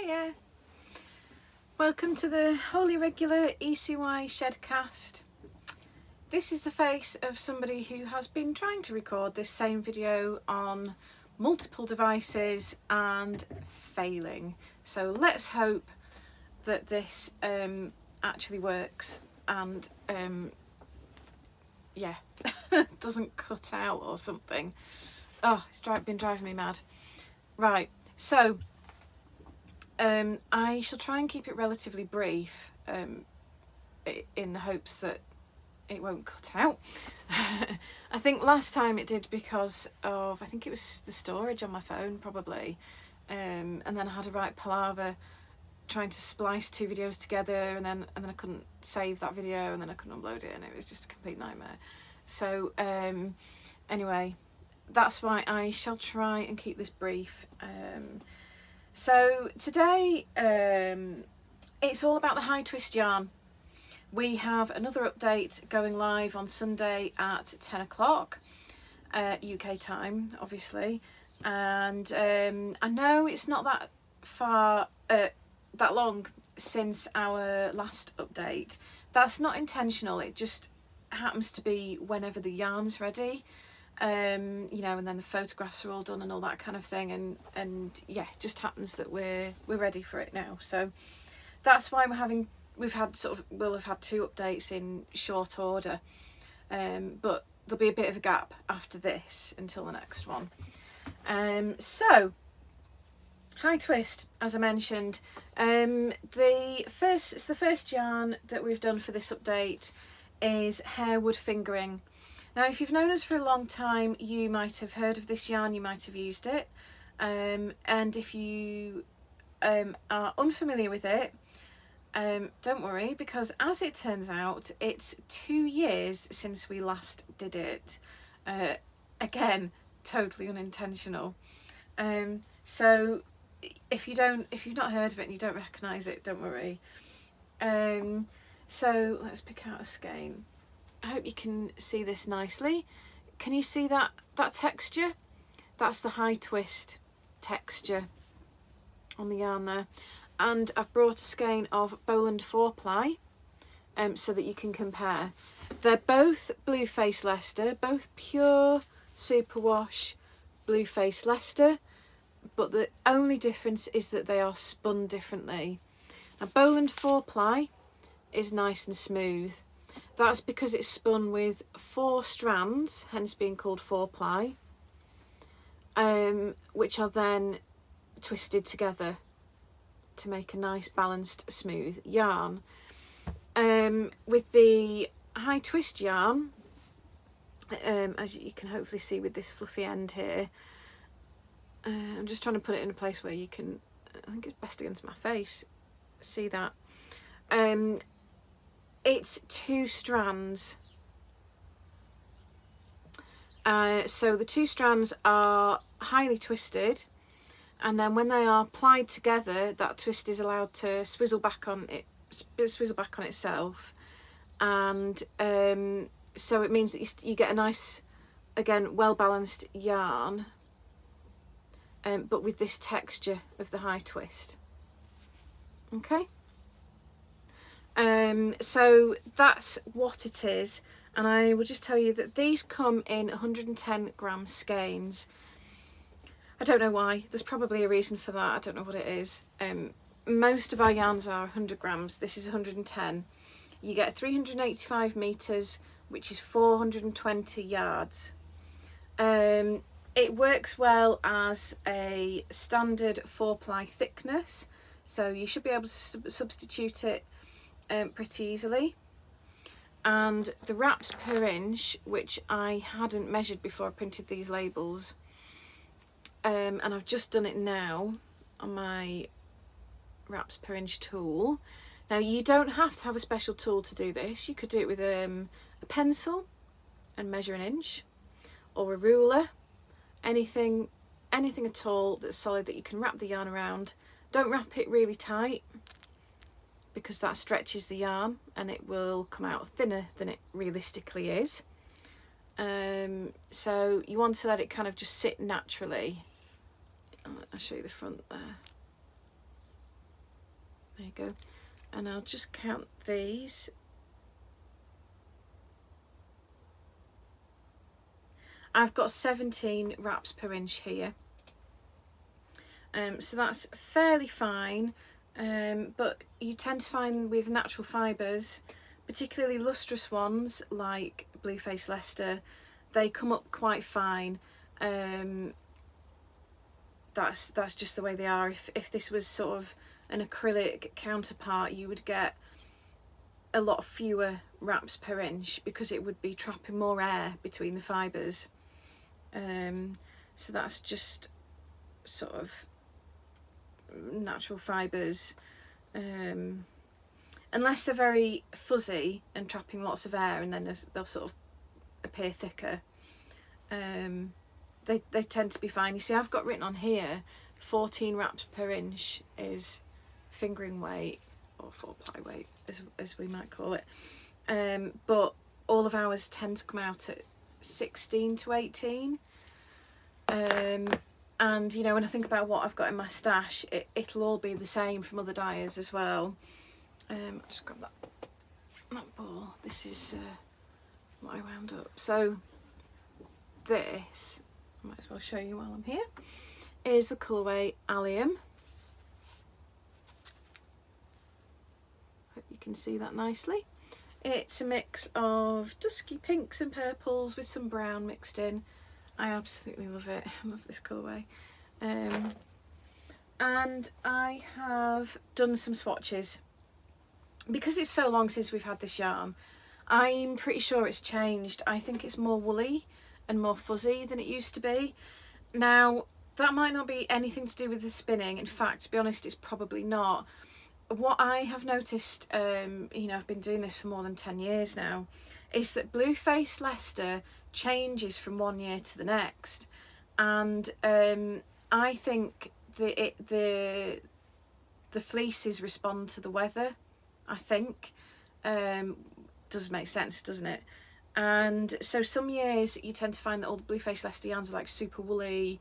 Hiya! Welcome to the whole Irregular ECY Shedcast. This is the face of somebody who has been trying to record this same video on multiple devices and failing. So let's hope that this actually works and yeah, doesn't cut out or something. Oh, it's been driving me mad. Right, so I shall try and keep it relatively brief in the hopes that it won't cut out. I think last time it did because of, I think it was the storage on my phone probably, and then I had a right palaver trying to splice two videos together, and then I couldn't save that video, and then I couldn't upload it, and it was just a complete nightmare. So anyway, that's why I shall try and keep this brief. So today it's all about the high twist yarn. We have another update going live on Sunday at 10 o'clock UK time, obviously, and I know it's not that far that long since our last update. That's not intentional, it just happens to be whenever the yarn's ready. You know, and then the photographs are all done and all that kind of thing, and yeah, it just happens that we're ready for it now. So that's why we'll have had two updates in short order, but there'll be a bit of a gap after this until the next one. So high twist, as I mentioned, it's the first yarn that we've done for this update is harewood fingering. Now, if you've known us for a long time, you might have heard of this yarn, you might have used it, and if you are unfamiliar with it, don't worry, because as it turns out, it's 2 years since we last did it. Again, totally unintentional. So if you've not heard of it and you don't recognise it, don't worry. So let's pick out a skein. I hope you can see this nicely. Can you see that texture? That's the high twist texture on the yarn there. And I've brought a skein of Bowland 4-ply so that you can compare. They're both Blue Face Leicester, both pure superwash Blue Face Leicester, but the only difference is that they are spun differently. Now, Bowland 4-ply is nice and smooth. That's because it's spun with 4 strands, hence being called 4-ply, which are then twisted together to make a nice balanced smooth yarn. With the high twist yarn, as you can hopefully see with this fluffy end here, I'm just trying to put it in a place where you can, I think it's best against my face, see that. It's 2 strands. So the 2 strands are highly twisted, and then when they are plied together, that twist is allowed to swizzle back on itself, and so it means that you get a nice, again, well balanced yarn, but with this texture of the high twist. Okay. So that's what it is, and I will just tell you that these come in 110 gram skeins. I don't know why, there's probably a reason for that, I don't know what it is. Most of our yarns are 100 grams, this is 110. You get 385 metres, which is 420 yards. It works well as a standard 4-ply thickness, so you should be able to substitute it pretty easily. And the wraps per inch, which I hadn't measured before I printed these labels, and I've just done it now on my wraps per inch tool. Now, you don't have to have a special tool to do this. You could do it with a pencil and measure an inch, or a ruler, anything at all that's solid that you can wrap the yarn around. Don't wrap it really tight, because that stretches the yarn and it will come out thinner than it realistically is. So you want to let it kind of just sit naturally. I'll show you the front there. There you go. And I'll just count these. I've got 17 wraps per inch here. So that's fairly fine, but you tend to find with natural fibres, particularly lustrous ones like Blueface Leicester, they come up quite fine. That's just the way they are. If this was sort of an acrylic counterpart, you would get a lot fewer wraps per inch because it would be trapping more air between the fibres. So that's just sort of natural fibres, unless they're very fuzzy and trapping lots of air, and then they'll sort of appear thicker. They tend to be fine. You see, I've got written on here 14 wraps per inch is fingering weight, or 4-ply weight as we might call it, but all of ours tend to come out at 16 to 18. And you know, when I think about what I've got in my stash, it'll all be the same from other dyers as well. I'll just grab that ball. This is what I wound up. So this, I might as well show you while I'm here, is the colourway Allium. Hope you can see that nicely. It's a mix of dusky pinks and purples with some brown mixed in. I absolutely love it. I love this colourway. And I have done some swatches. Because it's so long since we've had this yarn, I'm pretty sure it's changed. I think it's more woolly and more fuzzy than it used to be. Now, that might not be anything to do with the spinning. In fact, to be honest, it's probably not. What I have noticed, you know, I've been doing this for more than 10 years now, is that Blueface Leicester changes from one year to the next, and I think the fleeces respond to the weather. I think does make sense, doesn't it? And so some years you tend to find that all the Blueface Leicester yarns are like super woolly.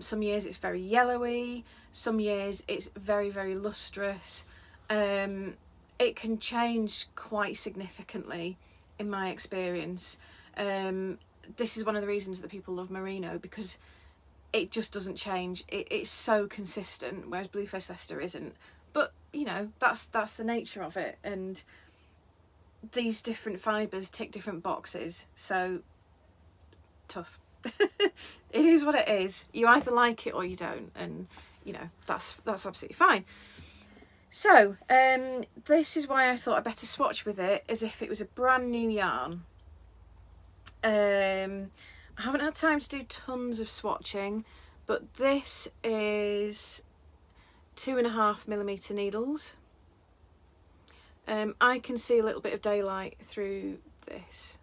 Some years it's very yellowy. Some years it's very, very lustrous. It can change quite significantly in my experience. This is one of the reasons that people love merino, because it just doesn't change. It's so consistent, whereas Blueface Leicester isn't. But you know, that's the nature of it, and these different fibres tick different boxes, so tough. It is what it is. You either like it or you don't, and you know, that's absolutely fine. So this is why I thought I'd better swatch with it as if it was a brand new yarn. I haven't had time to do tons of swatching, but this is 2.5mm needles. I can see a little bit of daylight through this.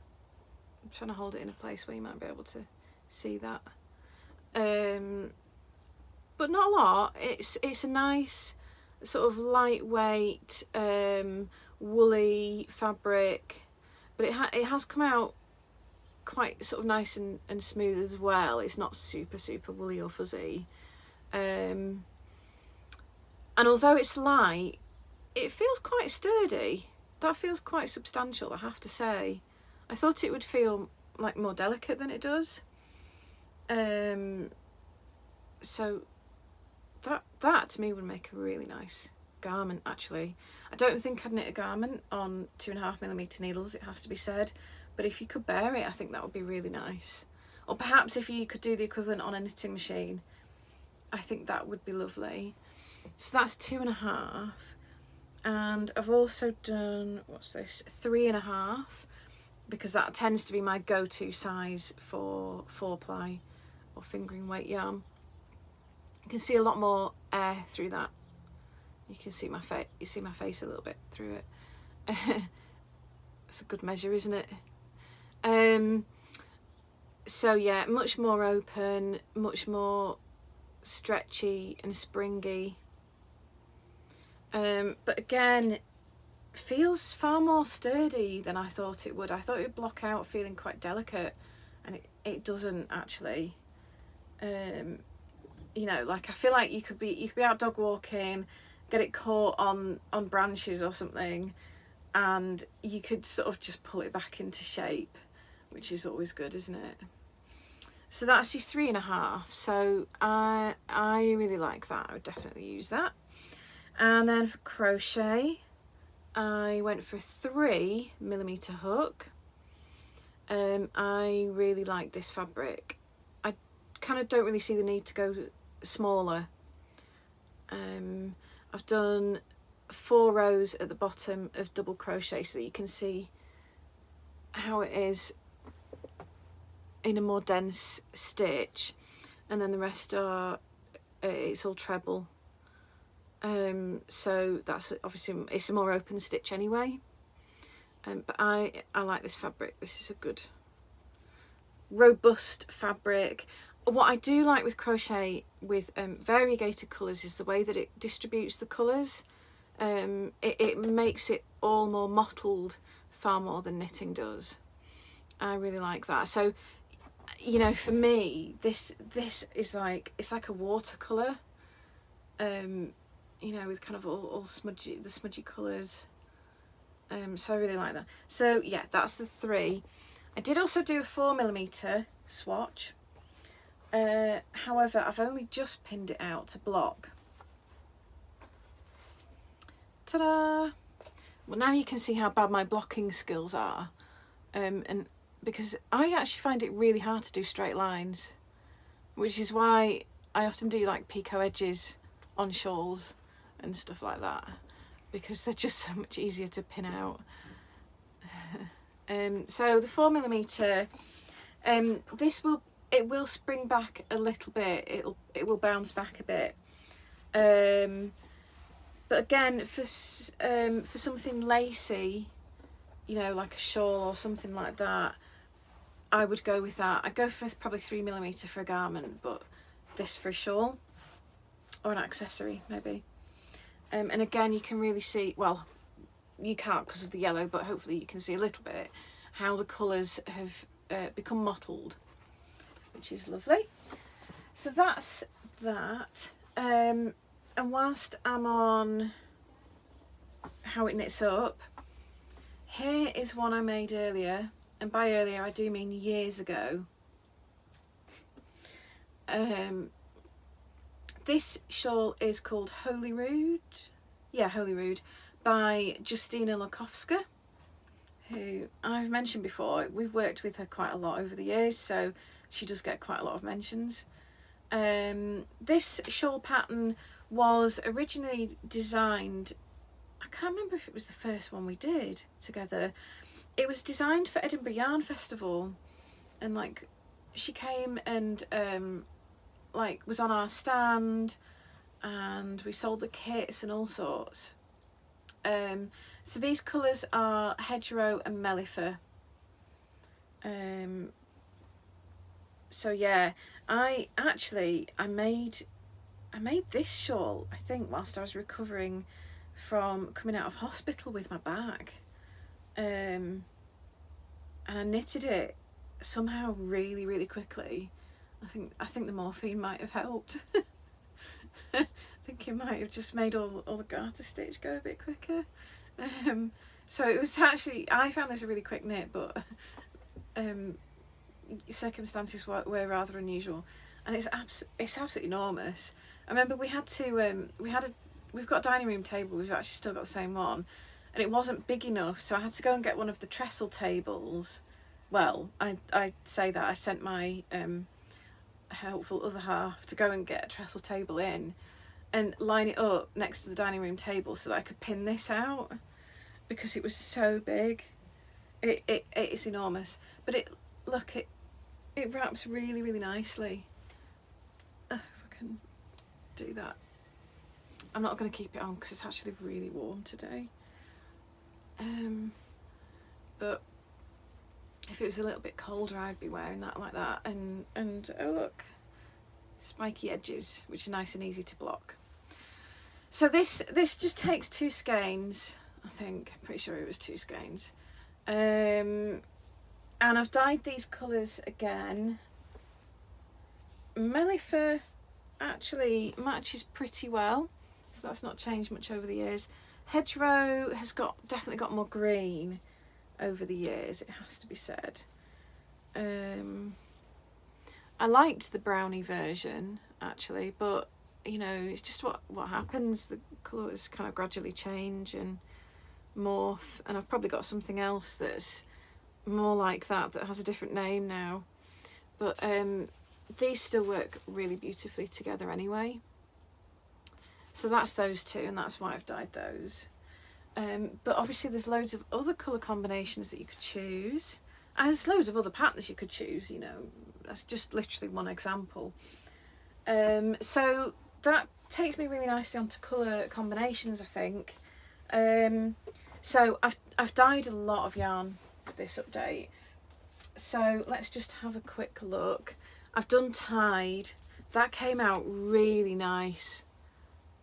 I'm trying to hold it in a place where you might be able to see that, but not a lot. It's a nice sort of lightweight woolly fabric, but it has come out quite sort of nice and smooth as well. It's not super woolly or fuzzy, and although it's light, it feels quite sturdy. That feels quite substantial, I have to say. I thought it would feel like more delicate than it does. So that to me would make a really nice garment, actually. I don't think I'd knit a garment on 2.5mm needles, it has to be said, but if you could bear it, I think that would be really nice. Or perhaps if you could do the equivalent on a knitting machine, I think that would be lovely. So that's 2.5, and I've also done, what's this, 3.5, because that tends to be my go-to size for 4-ply or fingering weight yarn. You can see a lot more air through that. You can see my face. You see my face a little bit through it. It's a good measure, isn't it? So yeah, much more open, much more stretchy and springy. But again, feels far more sturdy than I thought it would. I thought it would block out feeling quite delicate, and it doesn't actually. You know, like I feel like you could be out dog walking get it caught on branches or something, and you could sort of just pull it back into shape, which is always good, isn't it? So that's your 3.5. So I really like that. I would definitely use that. And then for crochet, I went for a 3mm hook. I really like this fabric. I kind of don't really see the need to go smaller. I've done 4 rows at the bottom of double crochet so that you can see how it is in a more dense stitch, and then the rest are it's all treble, so that's obviously, it's a more open stitch anyway, but I like this fabric. This is a good robust fabric. What I do like with crochet with variegated colours is the way that it distributes the colours. It makes it all more mottled far more than knitting does. I really like that. So, you know, for me, this is like, it's like a watercolour, you know, with kind of all smudgy, the smudgy colours. So I really like that. So yeah, that's the 3. I did also do a 4mm swatch. However, I've only just pinned it out to block. Ta-da! Well, now you can see how bad my blocking skills are, and because I actually find it really hard to do straight lines, which is why I often do like picot edges on shawls and stuff like that, because they're just so much easier to pin out. So the 4mm, it will spring back a little bit. It will bounce back a bit. But again, for something lacy, you know, like a shawl or something like that, I would go with that. I'd go for probably 3mm for a garment, but this for a shawl or an accessory maybe. And again, you can really see, well, you can't because of the yellow, but hopefully you can see a little bit how the colours have become mottled, which is lovely. So that's that. And whilst I'm on how it knits up, here is one I made earlier, and by earlier I do mean years ago. This shawl is called Holyrood, Holyrood, by Justina Lukowska, who I've mentioned before. We've worked with her quite a lot over the years, so she does get quite a lot of mentions. This shawl pattern was originally designed, I can't remember if it was the first one we did together. It was designed for Edinburgh Yarn Festival, and like she came and like was on our stand, and we sold the kits and all sorts. So these colours are Hedgerow and Mellifer. So yeah, I made this shawl, I think, whilst I was recovering from coming out of hospital with my back, and I knitted it somehow really quickly. I think the morphine might have helped. I think it might have just made all the garter stitch go a bit quicker. So it was actually, I found this a really quick knit, but circumstances were rather unusual, and it's absolutely enormous. I remember we had to we've got a dining room table, we've actually still got the same one, and it wasn't big enough, so I had to go and get one of the trestle tables. Well, I say that I sent my helpful other half to go and get a trestle table in and line it up next to the dining room table so that I could pin this out, because it was so big. It is enormous, but it wraps really nicely. If I can do that. I'm not going to keep it on because it's actually really warm today. But if it was a little bit colder, I'd be wearing that like that. And oh look, spiky edges, which are nice and easy to block. So this just takes 2 skeins, I think. I'm pretty sure it was 2 skeins. And I've dyed these colours again. Mellifer actually matches pretty well so that's not changed much over the years. Hedgerow has definitely got more green over the years, it has to be said. I liked the brownie version actually, but you know, it's just what happens. The colours kind of gradually change and morph, and I've probably got something else that's more like that has a different name now. But these still work really beautifully together anyway. So that's those two, and that's why I've dyed those. But obviously there's loads of other colour combinations that you could choose. And there's loads of other patterns you could choose, you know. That's just literally one example. So that takes me really nicely onto colour combinations, I think. So I've dyed a lot of yarn for this update. So let's just have a quick look. I've done Tide. That came out really nice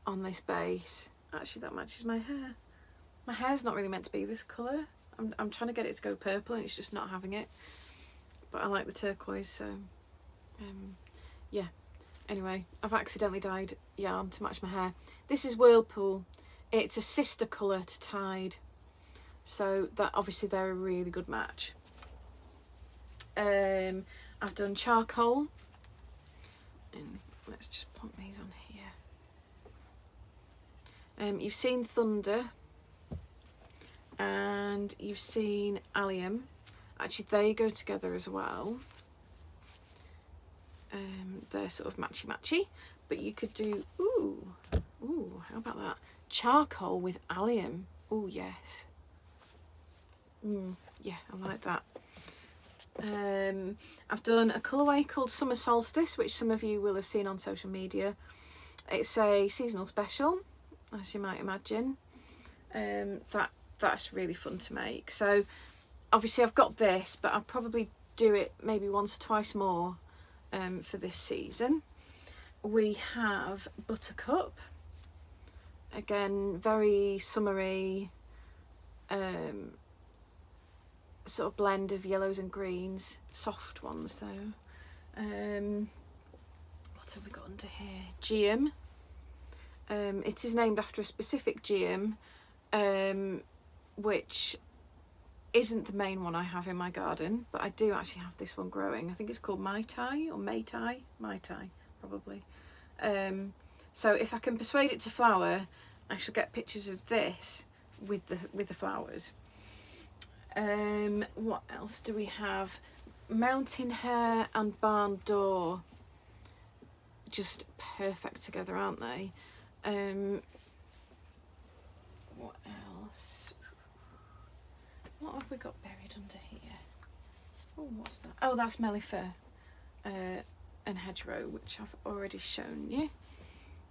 on this base. Actually, that matches my hair. My hair's not really meant to be this colour. I'm trying to get it to go purple and it's just not having it. But I like the turquoise, so yeah. Anyway, I've accidentally dyed yarn to match my hair. This is Whirlpool. It's a sister colour to Tide. So that obviously they're a really good match. I've done Charcoal. And let's just put these on here. You've seen Thunder. And you've seen Allium. Actually, they go together as well. They're sort of matchy-matchy. But you could do, ooh, how about that? Charcoal with Allium. Oh, yes. Yeah, I like that. I've done a colourway called Summer Solstice, which some of you will have seen on social media. It's a seasonal special, as you might imagine. That's really fun to make. So obviously I've got this, but I'll probably do it maybe once or twice more for this season. We have Buttercup. Again, very summery, sort of blend of yellows and greens, soft ones though. What have we got under here? Geum. It is named after a specific geum, which isn't the main one I have in my garden, but I do actually have this one growing. I think it's called Mai Tai or Mai Tai, probably. So if I can persuade it to flower, I shall get pictures of this with the flowers. What else do we have? Mountain Hare and Barn Door, just perfect together, aren't they? What else? What have we got buried under here? Oh, what's that? Oh, that's Mellifera and Hedgerow, which I've already shown you.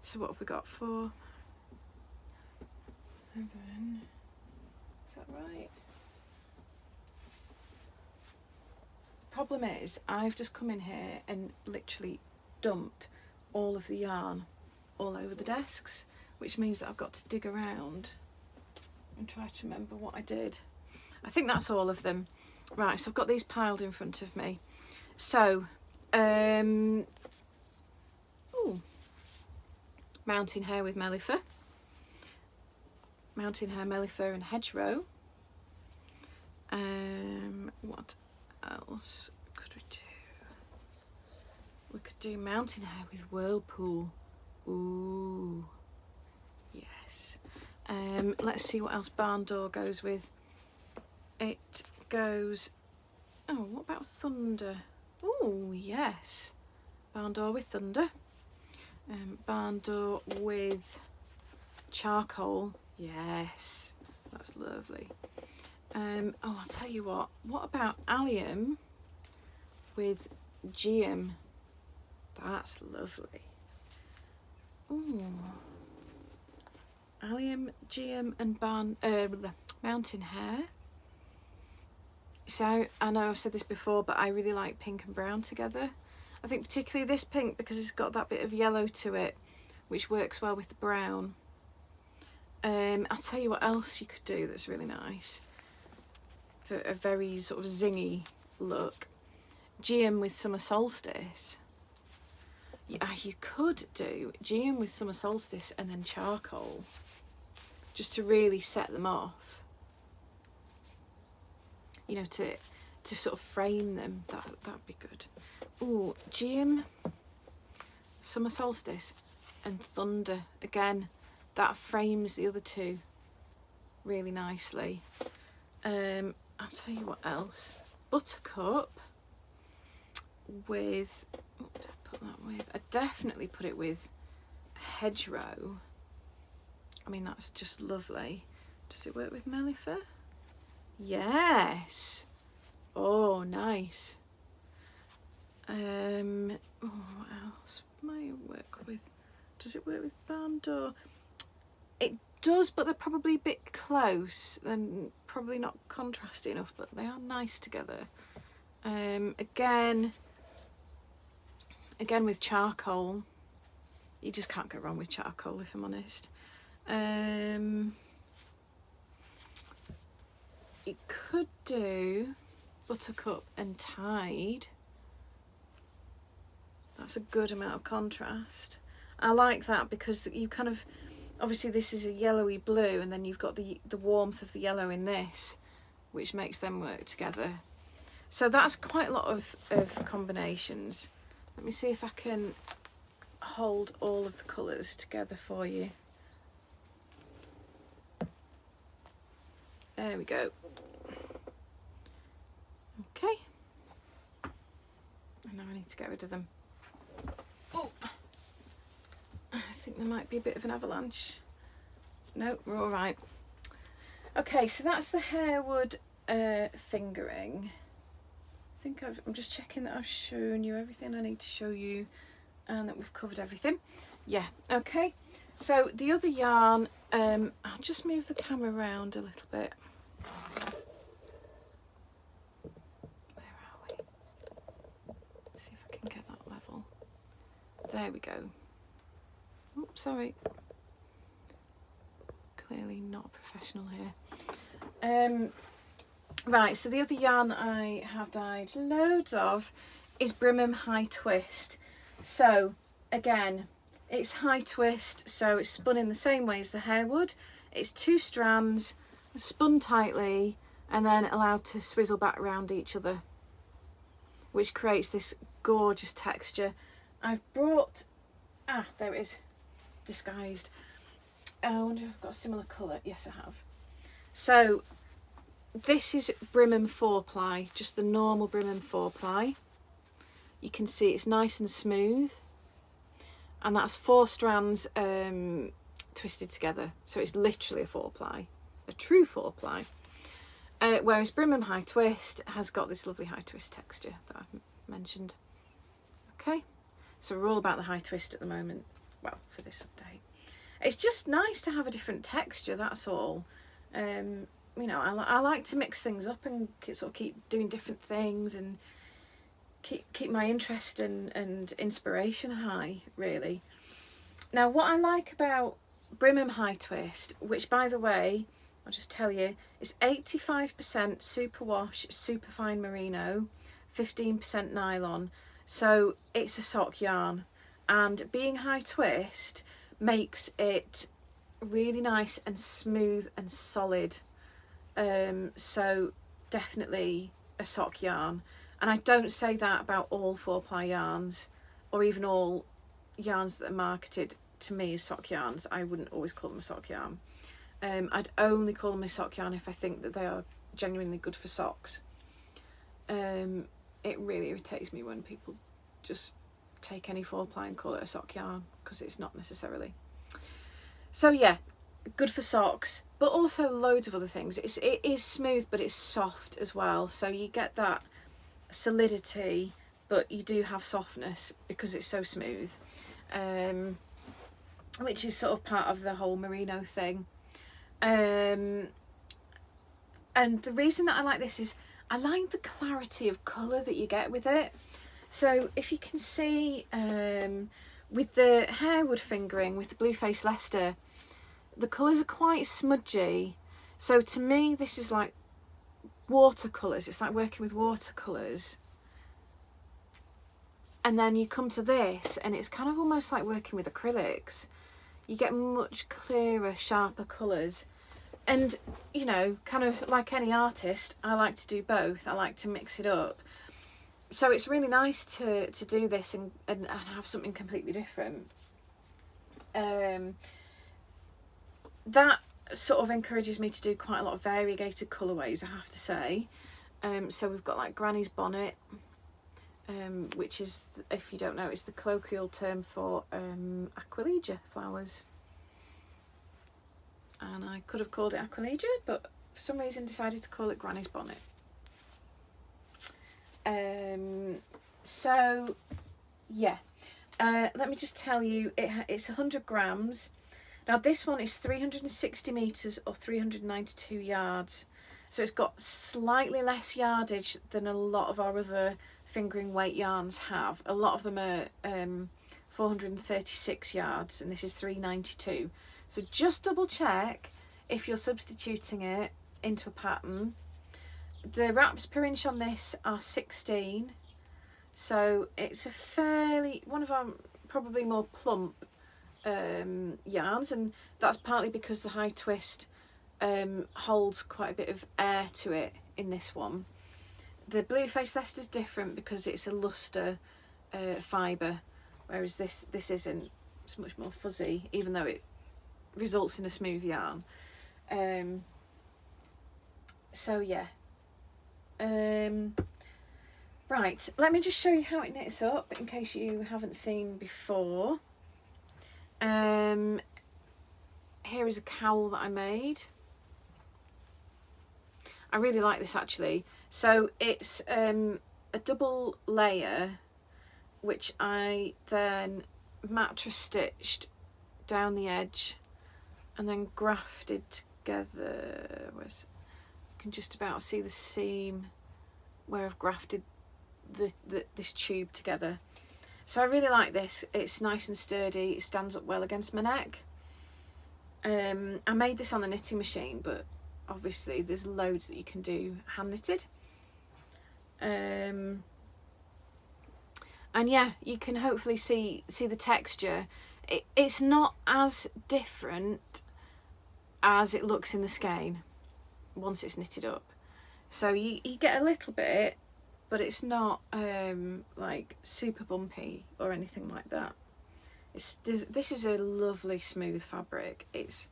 So what have we got? 4, 7. Is that right? Problem is, I've just come in here and literally dumped all of the yarn all over the desks, which means that I've got to dig around and try to remember what I did. I think that's all of them. Right, so I've got these piled in front of me. So, Mountain Hare with Mellifera. Mountain Hare, Mellifera and Hedgerow. What else could we do? We could do Mountain Hare with Whirlpool. Ooh, yes. Let's see what else Barn Door goes with. It goes, oh, what about Thunder? Oh, yes. Barn Door with Thunder. Barn Door with Charcoal. Yes, that's lovely. Oh, I'll tell you what about Allium with Geum? That's lovely. Ooh. Allium, Geum and Mountain Hare. So I know I've said this before, but I really like pink and brown together. I think particularly this pink because it's got that bit of yellow to it, which works well with the brown. I'll tell you what else you could do that's really nice for a very sort of zingy look. Geum with Summer Solstice. you could do Geum with Summer Solstice and then charcoal, just to really set them off. You know, to sort of frame them. That'd be good. Ooh, Geum, Summer Solstice, and Thunder. Again, that frames the other two really nicely. I'll tell you what else. Buttercup with, what did I put that with? I definitely put it with Hedgerow. I mean, that's just lovely. Does it work with Mellifer? Yes. Oh, nice. Oh, what else might it work with? Does it work with Bandor? It does, but they're probably a bit close and probably not contrasty enough, but they are nice together. Again with charcoal. You just can't go wrong with charcoal, if I'm honest. You could do Buttercup and Tide. That's a good amount of contrast. I like that because you kind of, obviously this is a yellowy blue, and then you've got the warmth of the yellow in this, which makes them work together. So that's quite a lot of combinations. Let me see if I can hold all of the colours together for you. There we go. Okay. And now I need to get rid of them. Oh, I think there might be a bit of an avalanche. No, we're all right. Okay, so that's the Harewood fingering. I think I'm just checking that I've shown you everything I need to show you and that we've covered everything. Yeah, okay. So the other yarn, I'll just move the camera around a little bit. Where are we? Let's see if I can get that level. There we go. Oops, sorry. Clearly not a professional here. Right, so the other yarn that I have dyed loads of is Brimham High Twist. So again, it's high twist, so it's spun in the same way as the Harewood. It's 2 strands, spun tightly, and then allowed to swizzle back around each other, which creates this gorgeous texture. I've brought, there it is, disguised. I wonder if I've got a similar colour. Yes, I have. So this is Brimham 4-ply, just the normal Brimham 4-ply. You can see it's nice and smooth, and that's 4 strands twisted together, so it's literally a 4-ply, a true 4-ply. Whereas Brimham High Twist has got this lovely high twist texture that I've mentioned. Okay, so we're all about the high twist at the moment, well, for this update. It's just nice to have a different texture, that's all. You know, I like to mix things up and sort of keep doing different things and keep my interest and inspiration high, really. Now, what I like about Brimham High Twist, which, by the way, I'll just tell you, is 85% superwash, superfine merino, 15% nylon. So it's a sock yarn, and being high twist makes it really nice and smooth and solid. So definitely a sock yarn. And I don't say that about all 4-ply yarns, or even all yarns that are marketed to me as sock yarns. I wouldn't always call them a sock yarn. I'd only call them a sock yarn if I think that they are genuinely good for socks. It really irritates me when people just take any 4-ply and call it a sock yarn, because it's not necessarily. So yeah, good for socks, but also loads of other things. It is smooth, but it's soft as well, so you get that solidity, but you do have softness because it's so smooth, which is sort of part of the whole merino thing. And the reason that I like this is I like the clarity of colour that you get with it. So if you can see, with the Harewood fingering, with the Blueface Leicester, the colours are quite smudgy. So to me, this is like watercolours. It's like working with watercolours. And then you come to this and it's kind of almost like working with acrylics. You get much clearer, sharper colours. And, you know, kind of like any artist, I like to do both. I like to mix it up. So it's really nice to do this and have something completely different. That sort of encourages me to do quite a lot of variegated colourways, I have to say. So we've got like Granny's Bonnet, which is, if you don't know, it's the colloquial term for Aquilegia flowers. And I could have called it Aquilegia, but for some reason decided to call it Granny's Bonnet. So yeah, let me just tell you, it's 100 grams. Now this one is 360 metres or 392 yards. So it's got slightly less yardage than a lot of our other fingering weight yarns have. A lot of them are 436 yards and this is 392. So just double check if you're substituting it into a pattern. The wraps per inch on this are 16. So it's a fairly, one of our probably more plump yarns, and that's partly because the high twist holds quite a bit of air to it in this one. The Blueface Leicester's different because it's a luster fibre, whereas this isn't. It's much more fuzzy, even though it results in a smooth yarn. So yeah. Right, let me just show you how it knits up in case you haven't seen before. Here is a cowl that I made. I really like this actually. So it's a double layer which I then mattress stitched down the edge and then grafted together. You can just about see the seam where I've grafted this tube together. So I really like this. It's nice and sturdy. It stands up well against my neck. I made this on the knitting machine, but obviously there's loads that you can do hand knitted. And yeah, you can hopefully see the texture. It's not as different as it looks in the skein once it's knitted up. So you get a little bit, but it's not like super bumpy or anything like that. This is a lovely smooth fabric. It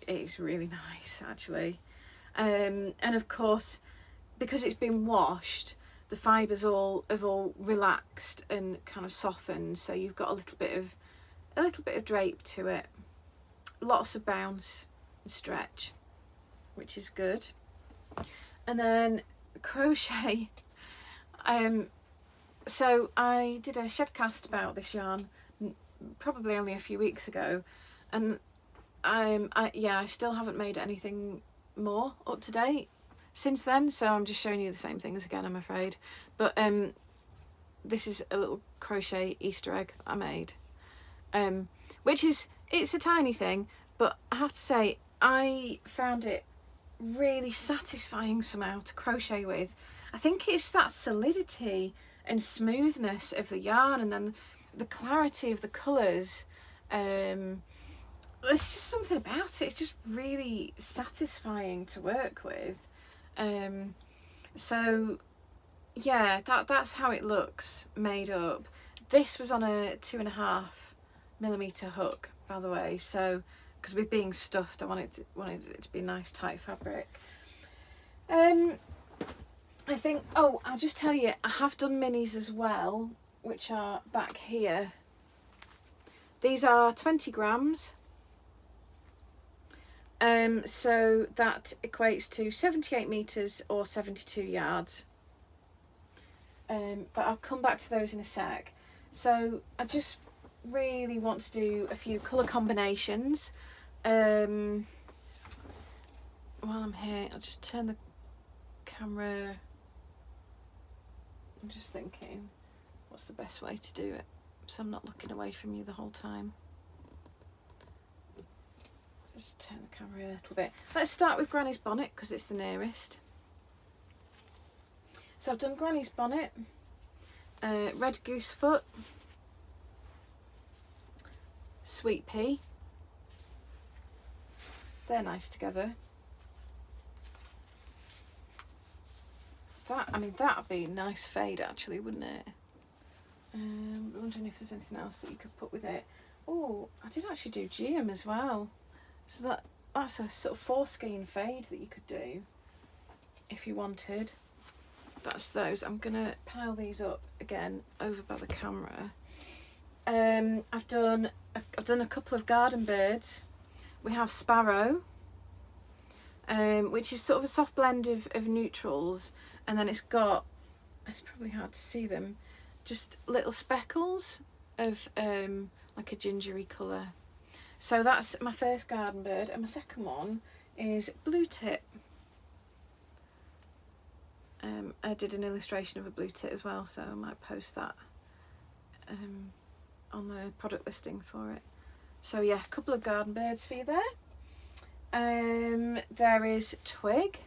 is really nice actually, and of course because it's been washed, the fibres have all relaxed and kind of softened, so you've got a little bit of drape to it, lots of bounce and stretch, which is good. And then crochet. So I did a Shedcast about this yarn probably only a few weeks ago, and I still haven't made anything more up to date since then, so I'm just showing you the same things again, I'm afraid. But this is a little crochet Easter egg that I made, which is, it's a tiny thing, but I have to say I found it really satisfying somehow to crochet with. I think it's that solidity and smoothness of the yarn, and then the clarity of the colours. There's just something about it. It's just really satisfying to work with. So yeah, that's how it looks made up. This was on a 2.5mm hook, by the way. So because with being stuffed, I wanted it to be a nice tight fabric. I think, oh, I'll just tell you, I have done minis as well, which are back here. These are 20 grams. So that equates to 78 metres or 72 yards. But I'll come back to those in a sec. So I just really want to do a few colour combinations. While I'm here, I'll just turn the camera. I'm just thinking, what's the best way to do it so I'm not looking away from you the whole time. Just turn the camera a little bit. Let's start with Granny's Bonnet because it's the nearest. So I've done Granny's Bonnet. red goosefoot, sweet pea. They're nice together. That, I mean, that'd be a nice fade actually, wouldn't it? I'm wondering if there's anything else that you could put with it. Oh, I did actually do geum as well. So that's a sort of foreskin fade that you could do if you wanted. That's those. I'm gonna pile these up again over by the camera. I've done a couple of garden birds. We have sparrow, which is sort of a soft blend of neutrals, and then it's probably hard to see them, just little speckles of like a gingery colour. So that's my first garden bird, and my second one is blue tip. I did an illustration of a blue tit as well, so I might post that on the product listing for it. So yeah, a couple of garden birds for you there. There is twig,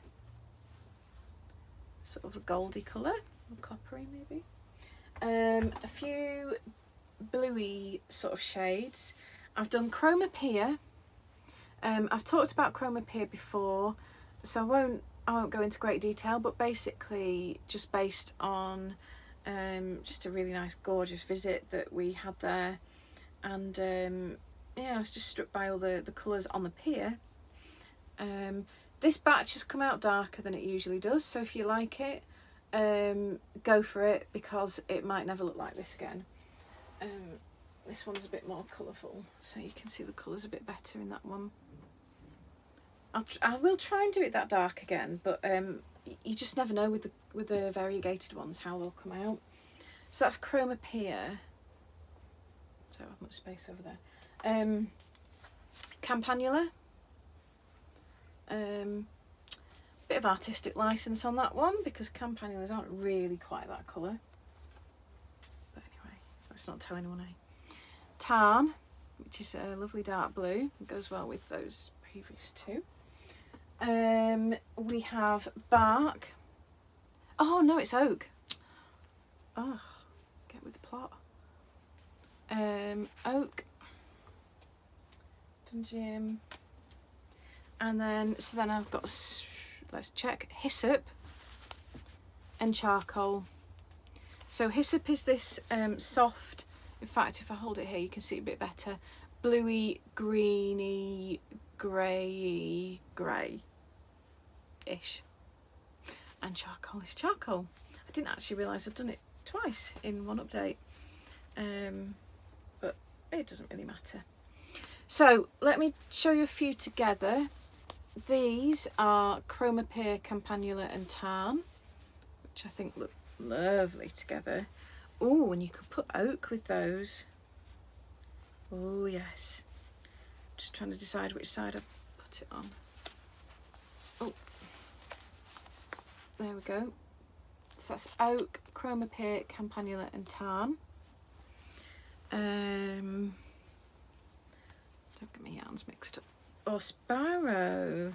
sort of a goldy colour, or coppery maybe. A few bluey sort of shades. I've done chroma pea. I've talked about chroma pea before, so I won't go into great detail, but basically just based on just a really nice gorgeous visit that we had there, and yeah, I was just struck by all the colours on the pier. This batch has come out darker than it usually does, so if you like it, go for it, because it might never look like this again. This one's a bit more colourful, so you can see the colours a bit better in that one. I will try and do it that dark again, but you just never know with the variegated ones how they'll come out. So that's chroma pea. Don't have much space over there. Campanula. Bit of artistic license on that one, because campanulas aren't really quite that colour. But anyway, let's not tell anyone, eh? Tarn, which is a lovely dark blue. It goes well with those previous two. We have bark. Oh no, it's oak. Oh, get with the plot. Oak, Dungeon, and then I've got, let's check, hyssop and charcoal. So hyssop is this soft, in fact if I hold it here you can see it a bit better, bluey, greeny, grey ish, and charcoal is charcoal. I didn't actually realise I've done it twice in one update, but it doesn't really matter. So let me show you a few together. These are chroma pea, campanula and tarn, which I think look lovely together. Oh, and you could put oak with those. Oh yes, just trying to decide which side I put it on. Oh, there we go. So that's oak, chroma pea, campanula and tarn. Don't get my yarns mixed up. Oh, sparrow.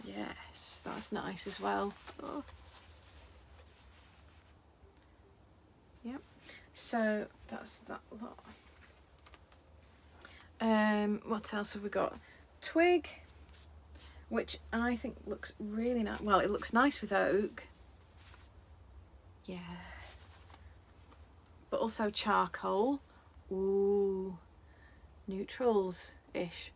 Yes, that's nice as well. Oh. Yep. So that's that lot. What else have we got? Twig, which I think looks really nice. Well, it looks nice with oak. Yeah. But also charcoal. Ooh. Neutrals-ish.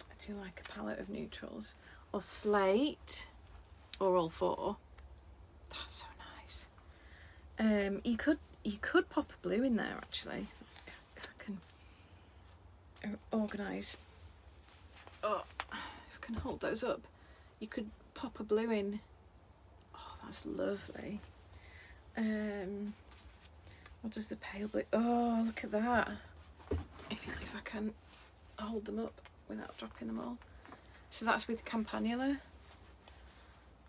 I do like a palette of neutrals. Or slate. Or all four. That's so nice. You could pop a blue in there actually. If I can organise. Oh, if I can hold those up. You could pop a blue in. Oh, that's lovely. What does the pale blue? Oh, look at that. If I can hold them up without dropping them all. So that's with campanula,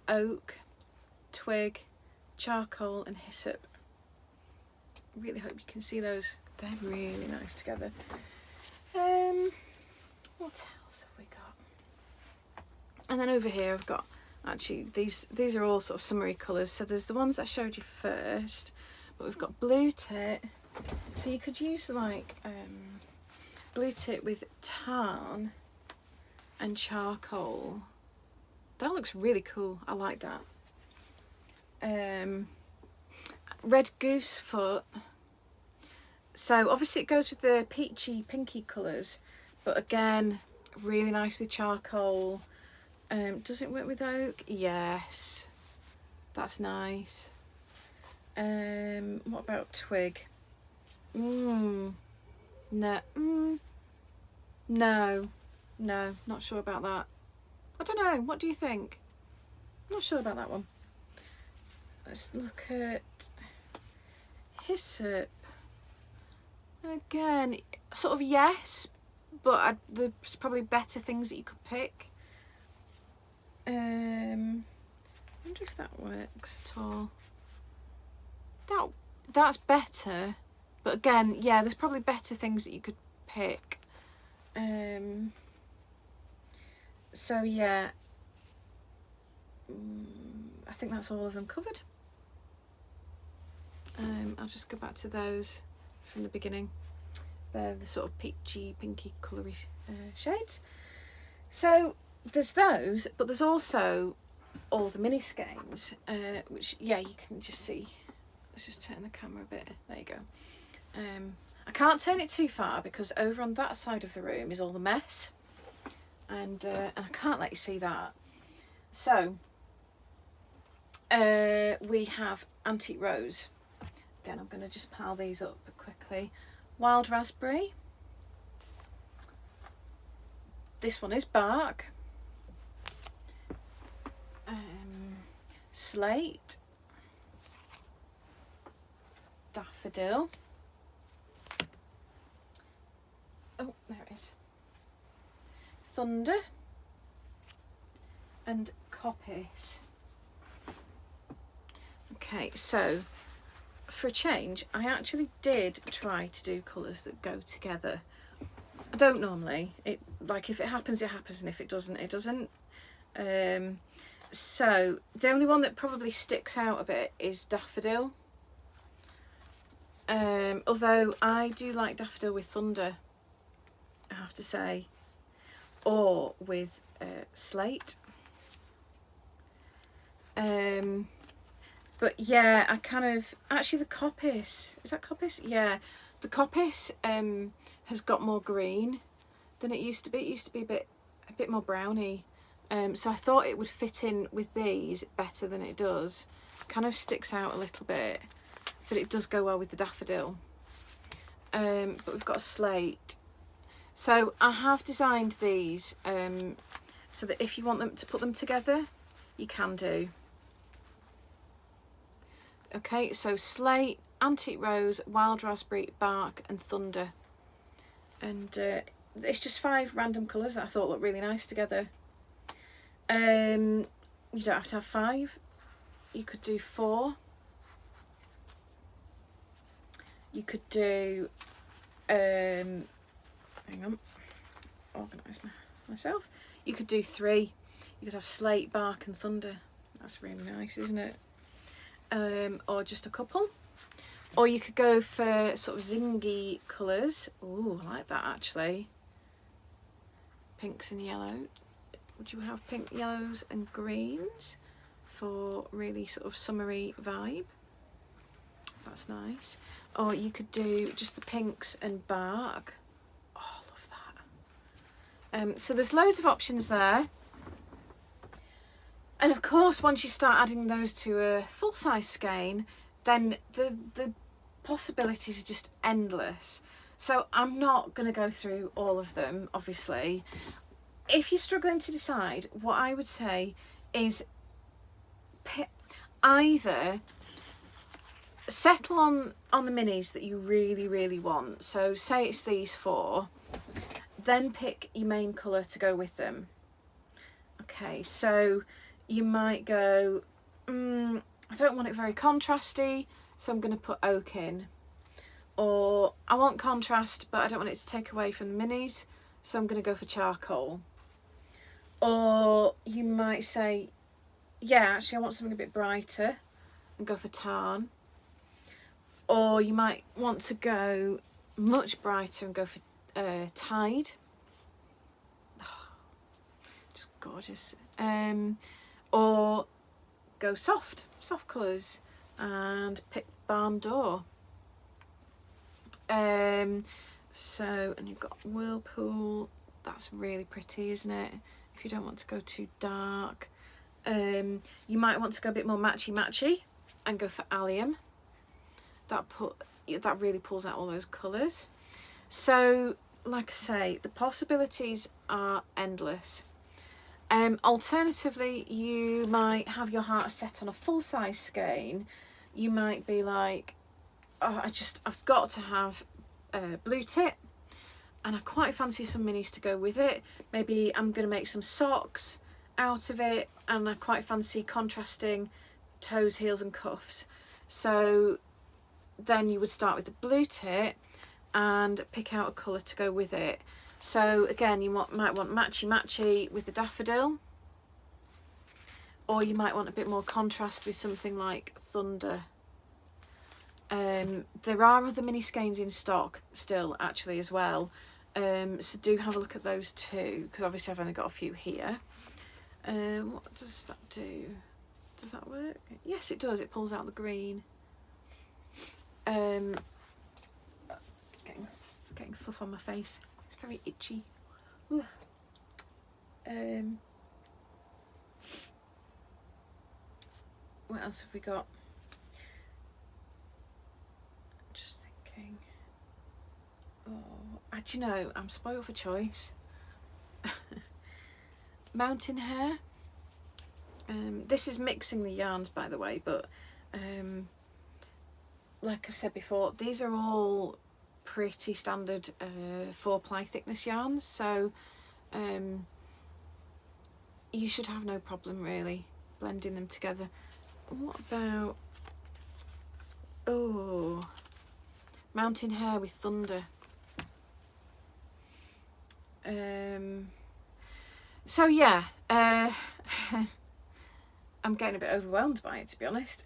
oak, twig, charcoal and hyssop. Really hope you can see those. They're really nice together. What else have we got? And then over here I've got actually these are all sort of summery colours. So there's the ones I showed you first, but we've got blue tip. So you could use like blue tip with tan and charcoal. That looks really cool. I like that. Red goose foot. So obviously it goes with the peachy pinky colours, but again, really nice with charcoal. Does it work with oak? Yes, that's nice. What about twig? No, not sure about that. I don't know, what do you think? Not sure about that one. Let's look at hyssop. Again, sort of yes, but there's probably better things that you could pick. I wonder if that works at all. That's better, but again, yeah, there's probably better things that you could pick. So yeah, I think that's all of them covered. I'll just go back to those from the beginning. They're the sort of peachy, pinky, coloury shades. So there's those, but there's also all the mini skeins, which, yeah, you can just see. Let's just turn the camera a bit. There you go. I can't turn it too far because over on that side of the room is all the mess, and I can't let you see that. So we have Antique Rose. Again, I'm going to just pile these up quickly. Wild Raspberry. This one is Bark. Slate. Daffodil. Oh, there it is. Thunder. And Coppice. Okay, so for a change, I actually did try to do colours that go together. I don't normally. Like, if it happens, it happens, and if it doesn't, it doesn't. So the only one that probably sticks out a bit is Daffodil. Although I do like Daffodil with Thunder, I have to say, or with Slate. But yeah, I kind of, actually the Coppice, is that Coppice? Yeah, the Coppice has got more green than it used to be. It used to be a bit more browny. So I thought it would fit in with these better than it does. Kind of sticks out a little bit, but it does go well with the Daffodil. But we've got a Slate. So I have designed these so that if you want them to put them together, you can do. Okay, so Slate, Antique Rose, Wild Raspberry, Bark and Thunder. And it's just 5 random colours that I thought looked really nice together. You don't have to have 5. You could do 4. You could do, hang on, organise myself. You could do 3. You could have Slate, Bark and Thunder. That's really nice, isn't it? Or just a couple. Or you could go for sort of zingy colours. Ooh, I like that actually. Pinks and yellow. Would you have pink, yellows and greens for really sort of summery vibe? That's nice. Or you could do just the pinks and bark. Oh, I love that. So there's loads of options there. And of course, once you start adding those to a full-size skein, then the possibilities are just endless. So I'm not going to go through all of them, obviously. If you're struggling to decide, what I would say is either settle on the minis that you really, really want. So say it's these 4, then pick your main colour to go with them. Okay, so you might go, I don't want it very contrasty, so I'm going to put oak in. Or I want contrast, but I don't want it to take away from the minis, so I'm going to go for charcoal. Or you might say, yeah, actually I want something a bit brighter and go for Tarn. Or you might want to go much brighter and go for Tide. Oh, just gorgeous. Or go soft colours and pick Barn Door. So, and you've got Whirlpool. That's really pretty, isn't it? If you don't want to go too dark. You might want to go a bit more matchy and go for Allium. That really pulls out all those colours. So, like I say, the possibilities are endless. Alternatively, you might have your heart set on a full-size skein. You might be like, oh, I've got to have blue tip, and I quite fancy some minis to go with it. Maybe I'm going to make some socks out of it, and I quite fancy contrasting toes, heels and cuffs. So then you would start with the blue tip and pick out a colour to go with it. So again, you might want matchy with the daffodil, or you might want a bit more contrast with something like Thunder. There are other mini skeins in stock still actually as well, so do have a look at those too, because obviously I've only got a few here. What does that do? Does that work? Yes, it does. It pulls out the green. Getting fluff on my face. It's very itchy. What else have we got? Just thinking. Oh, do you know, I'm spoiled for choice. Mountain Hare. This is mixing the yarns, by the way, but like I've said before, these are all pretty standard 4-ply thickness yarns, so you should have no problem really blending them together. What about, oh, Mountain Hare with Thunder. So yeah, I'm getting a bit overwhelmed by it, to be honest.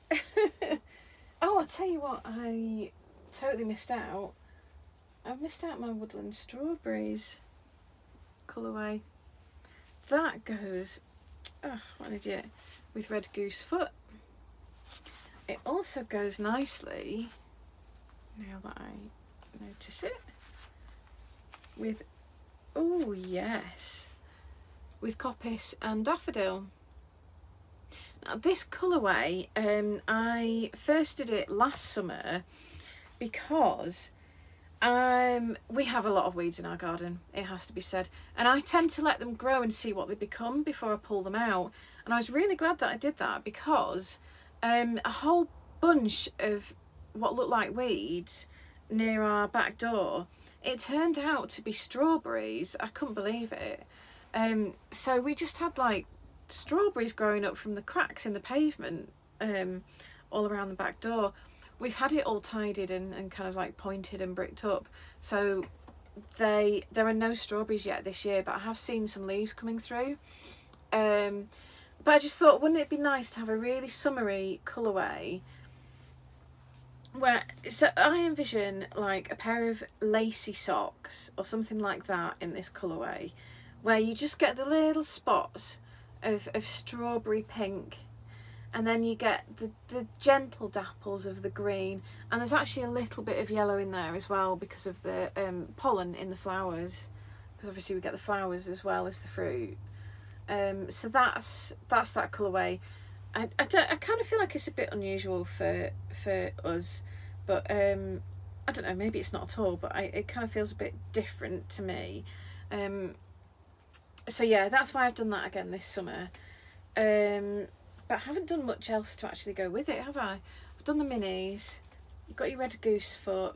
Oh, I'll tell you what, I totally missed out. I've missed out my Woodland Strawberries colourway. That goes, oh, what an idiot, with Red Goose Foot. It also goes nicely, now that I notice it, with, oh yes, with Coppice and Daffodil. Now this colourway, I first did it last summer because we have a lot of weeds in our garden, it has to be said, and I tend to let them grow and see what they become before I pull them out. And I was really glad that I did that, because a whole bunch of what looked like weeds near our back door, it turned out to be strawberries. I couldn't believe it. So we just had like strawberries growing up from the cracks in the pavement all around the back door. We've had it all tidied and kind of like pointed and bricked up, so there are no strawberries yet this year, but I have seen some leaves coming through. But I just thought, wouldn't it be nice to have a really summery colourway where, so I envision like a pair of lacy socks or something like that in this colourway, where you just get the little spots of strawberry pink, and then you get the gentle dapples of the green, and there's actually a little bit of yellow in there as well because of the pollen in the flowers, because obviously we get the flowers as well as the fruit. So that's that colourway. I kind of feel like it's a bit unusual for us, but I don't know, maybe it's not at all, but it kind of feels a bit different to me. So yeah, that's why I've done that again this summer. But I haven't done much else to actually go with it, have I? I've done the minis. You've got your Red Goose Foot.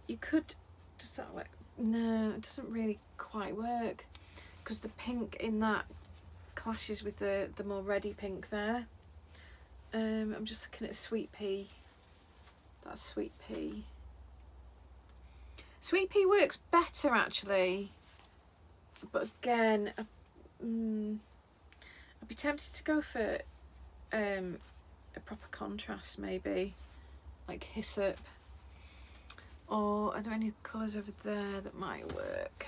You could, does that work? No, it doesn't really quite work, because the pink in that clashes with the more reddy pink there. I'm just looking at Sweet Pea. That's Sweet Pea. Sweet Pea works better actually, but again, I'd be tempted to go for a proper contrast, maybe like hyssop, or are there any colours over there that might work?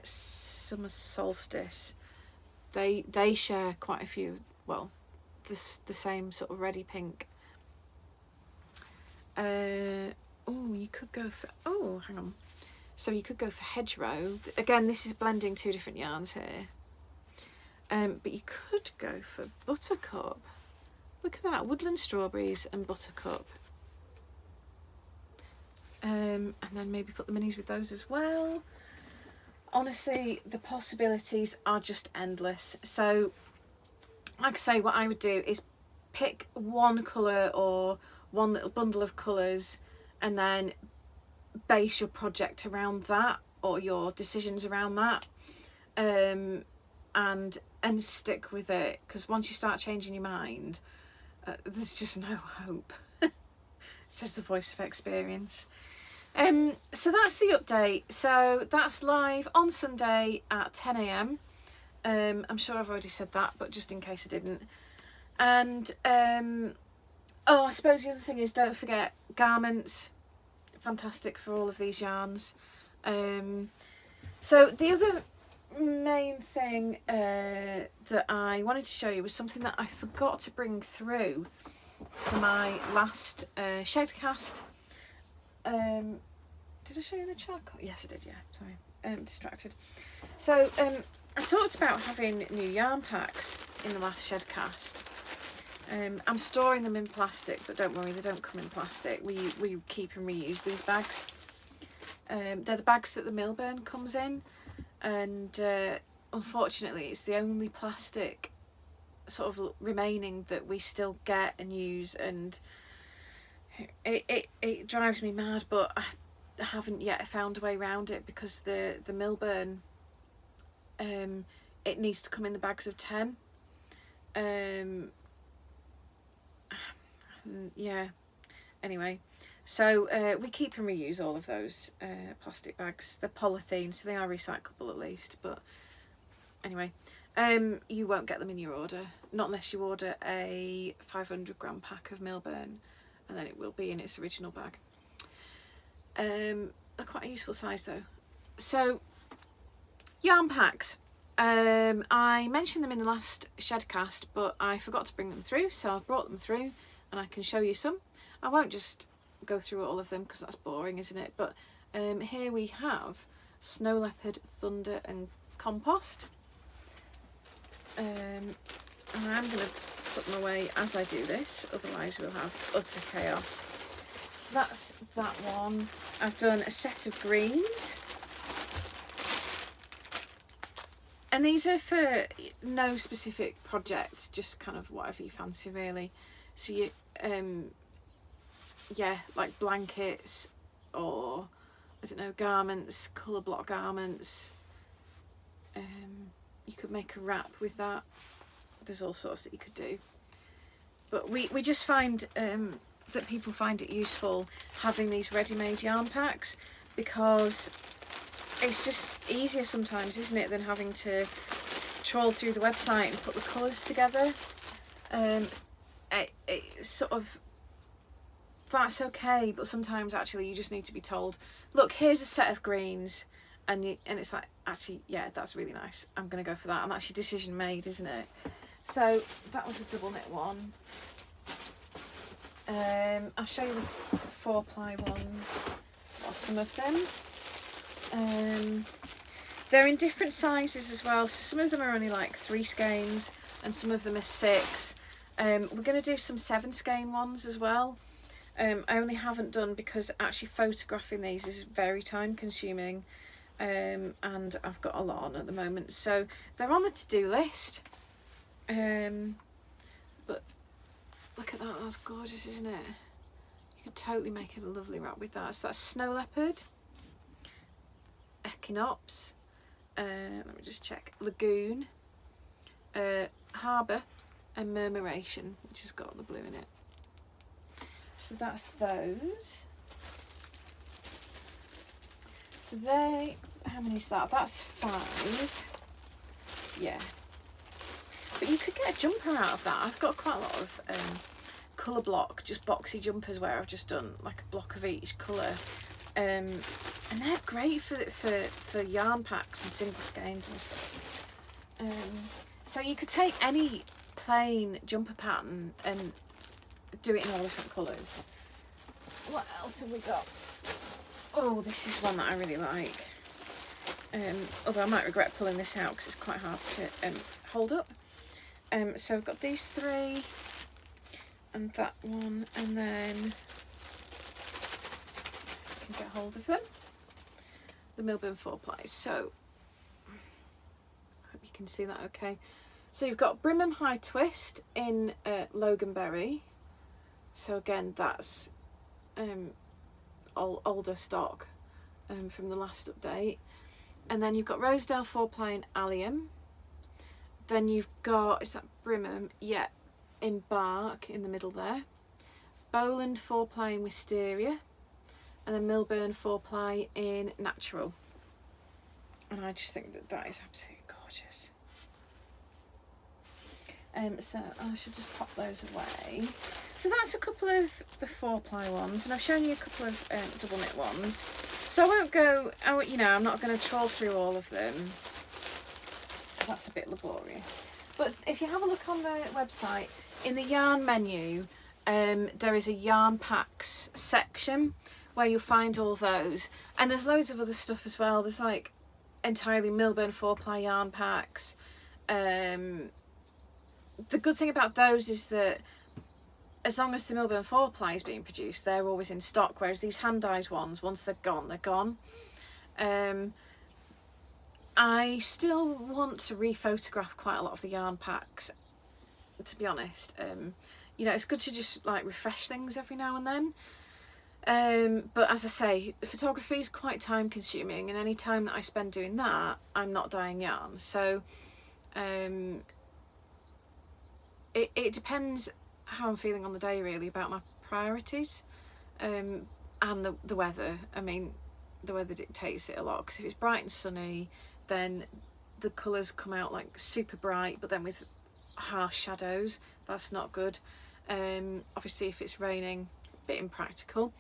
Summer Solstice, they share quite a few, well, the same sort of reddy pink. Oh, you could go for, oh, hang on. So you could go for Hedgerow. Again, this is blending two different yarns here. But you could go for Buttercup. Look at that, Woodland Strawberries and Buttercup. And then maybe put the minis with those as well. Honestly, the possibilities are just endless. So, like I say, what I would do is pick one colour or one little bundle of colours and then base your project around that, or your decisions around that, and stick with it, because once you start changing your mind, there's just no hope. Says the voice of experience. So that's the update. So that's live on Sunday at 10 a.m. I'm sure I've already said that, but just in case I didn't. And oh, I suppose the other thing is, don't forget garments. Fantastic for all of these yarns. So the other main thing that I wanted to show you was something that I forgot to bring through for my last Shedcast. Did I show you the charcoal? Yes, I did, yeah, sorry, distracted. So I talked about having new yarn packs in the last Shedcast. I'm storing them in plastic, but don't worry, they don't come in plastic. We keep and reuse these bags. They're the bags that the Milburn comes in, and unfortunately it's the only plastic sort of remaining that we still get and use, and it drives me mad, but I haven't yet found a way around it, because the Milburn, it needs to come in the bags of 10. Yeah, anyway, so we keep and reuse all of those plastic bags. They're polythene, so they are recyclable at least, but anyway, you won't get them in your order, not unless you order a 500 gram pack of Milburn, and then it will be in its original bag. They're quite a useful size though. So yarn packs, I mentioned them in the last Shedcast, but I forgot to bring them through, so I've brought them through and I can show you some. I won't just go through all of them because that's boring, isn't it? But here we have Snow Leopard, Thunder and Compost. And I'm going to put them away as I do this, otherwise we'll have utter chaos. So that's that one. I've done a set of greens. And these are for no specific project, just kind of whatever you fancy really. So you, yeah, like blankets, or I don't know, garments, colour block garments. You could make a wrap with that. There's all sorts that you could do. But we just find that people find it useful having these ready-made yarn packs, because it's just easier sometimes, isn't it, than having to trawl through the website and put the colours together. It sort of, that's okay, but sometimes actually you just need to be told, look, here's a set of greens, and it's like, actually, yeah, that's really nice, I'm going to go for that, and that's your decision made, isn't it? So that was a double knit one. I'll show you the 4-ply ones, or some of them. They're in different sizes as well, so some of them are only like 3 skeins and some of them are 6. We're going to do some 7 skein ones as well. I only haven't done because actually photographing these is very time consuming, and I've got a lot on at the moment, so they're on the to-do list. But look at that, that's gorgeous, isn't it? You could totally make a lovely wrap with that. So that's Snow Leopard, Equinox, let me just check, Lagoon, Harbour and Murmuration, which has got the blue in it. So that's those. So they, how many is that? That's 5. Yeah. But you could get a jumper out of that. I've got quite a lot of colour block, just boxy jumpers where I've just done like a block of each colour. And they're great for yarn packs and single skeins and stuff. So you could take any plain jumper pattern and do it in all different colours. What else have we got? Oh, this is one that I really like. Although I might regret pulling this out because it's quite hard to hold up. So I've got these three and that one, and then I can get hold of them. The Milburn 4-ply. So I hope you can see that okay. So you've got Brimham High Twist in Loganberry. So again, that's older stock from the last update. And then you've got Rosedale 4-ply in Allium. Then you've got, is that Brimham? Yeah, in Bark in the middle there. Bowland 4-ply in Wisteria. And then Milburn 4-ply in Natural. And I just think that that is absolutely gorgeous. So I should just pop those away. So that's a couple of the 4-ply ones, and I've shown you a couple of double knit ones. So I won't go, you know, I'm not going to trawl through all of them, because that's a bit laborious. But if you have a look on the website, in the yarn menu, there is a yarn packs section where you'll find all those. And there's loads of other stuff as well. There's like entirely Milburn 4-ply yarn packs. The good thing about those is that as long as the Milburn 4-ply is being produced, they're always in stock, whereas these hand-dyed ones, once they're gone, they're gone. I still want to re-photograph quite a lot of the yarn packs, to be honest. You know, it's good to just like refresh things every now and then. But as I say, the photography is quite time consuming, and any time that I spend doing that, I'm not dyeing yarn. So it depends how I'm feeling on the day, really, about my priorities, and the weather. I mean, the weather dictates it a lot, because if it's bright and sunny, then the colours come out like super bright, but then with harsh shadows. That's not good. Obviously if it's raining, a bit impractical.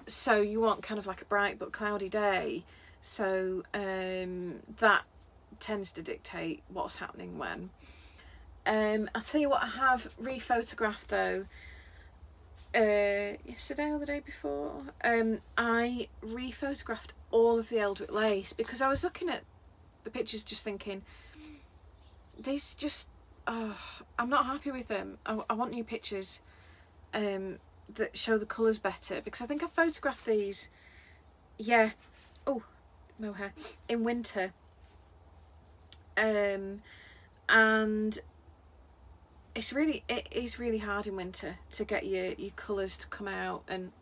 So you want kind of like a bright but cloudy day, so that tends to dictate what's happening when. I'll tell you what I have re-photographed though, yesterday or the day before. I re-photographed all of the Eldwick lace, because I was looking at the pictures just thinking, these just, I'm not happy with them. I want new pictures that show the colours better, because I think I photographed these, yeah, oh, mohair, in winter. And it is really hard in winter to get your colours to come out. And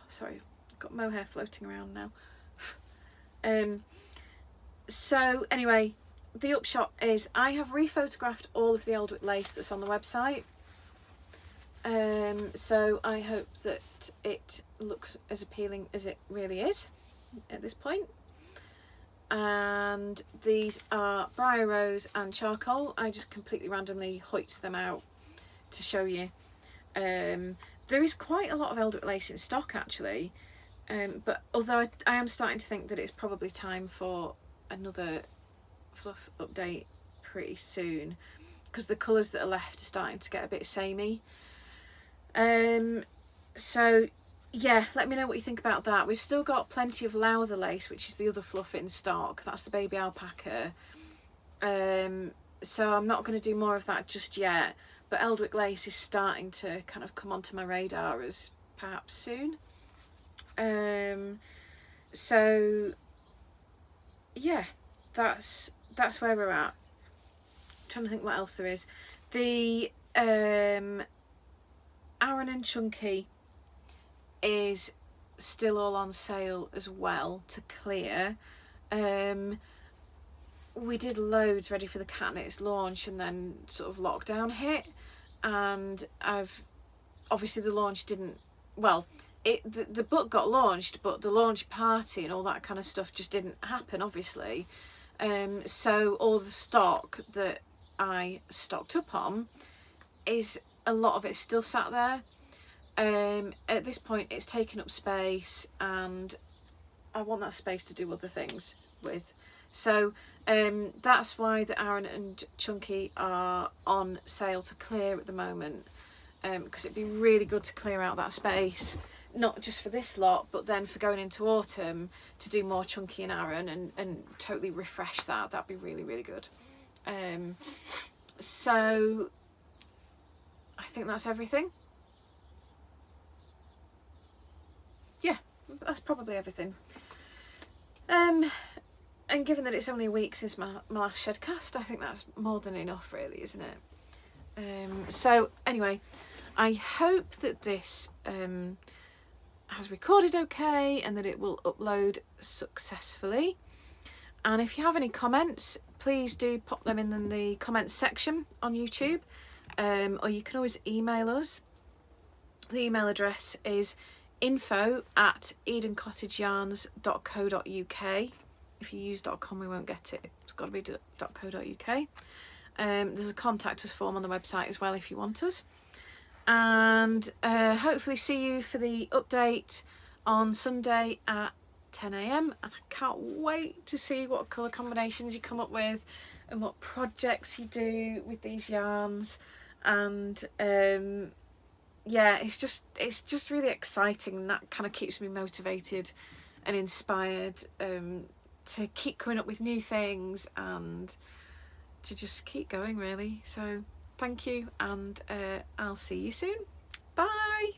sorry, I've got mohair floating around now. So anyway, the upshot is I have re-photographed all of the Eldwick lace that's on the website. So I hope that it looks as appealing as it really is at this point. And these are Briar Rose and Charcoal. I just completely randomly hoiked them out to show you. There is quite a lot of Eldwick lace in stock actually, but although I am starting to think that it's probably time for another fluff update pretty soon, because the colours that are left are starting to get a bit samey. So yeah, let me know what you think about that. We've still got plenty of Lowther lace, which is the other fluff in stock. That's the baby alpaca. So I'm not going to do more of that just yet, but Eldwick lace is starting to kind of come onto my radar as perhaps soon. So yeah, that's where we're at. I'm trying to think what else there is. The Aran and Chunky is still all on sale as well to clear. We did loads ready for the Cat Knits launch, and then sort of lockdown hit, and obviously the launch didn't, well, the book got launched, but the launch party and all that kind of stuff just didn't happen, obviously. So all the stock that I stocked up on is a lot of it's still sat there. At this point it's taken up space and I want that space to do other things with. So that's why the Aran and Chunky are on sale to clear at the moment, because it'd be really good to clear out that space, not just for this lot, but then for going into autumn to do more Chunky and Aran and totally refresh that. That'd be really, really good. So I think that's everything. Yeah, that's probably everything. And given that it's only a week since my last Shedcast, I think that's more than enough really, isn't it? So anyway, I hope that this has recorded okay and that it will upload successfully. And if you have any comments, please do pop them in the comments section on YouTube, or you can always email us. The email address is info@edencottageyarns.co.uk. If you use .com we won't get it, it's got to be .co.uk. There's a contact us form on the website as well if you want us. And hopefully see you for the update on Sunday at 10 AM, and I can't wait to see what colour combinations you come up with and what projects you do with these yarns. And yeah, it's just really exciting, and that kind of keeps me motivated and inspired to keep coming up with new things and to just keep going really. So thank you, and I'll see you soon. Bye.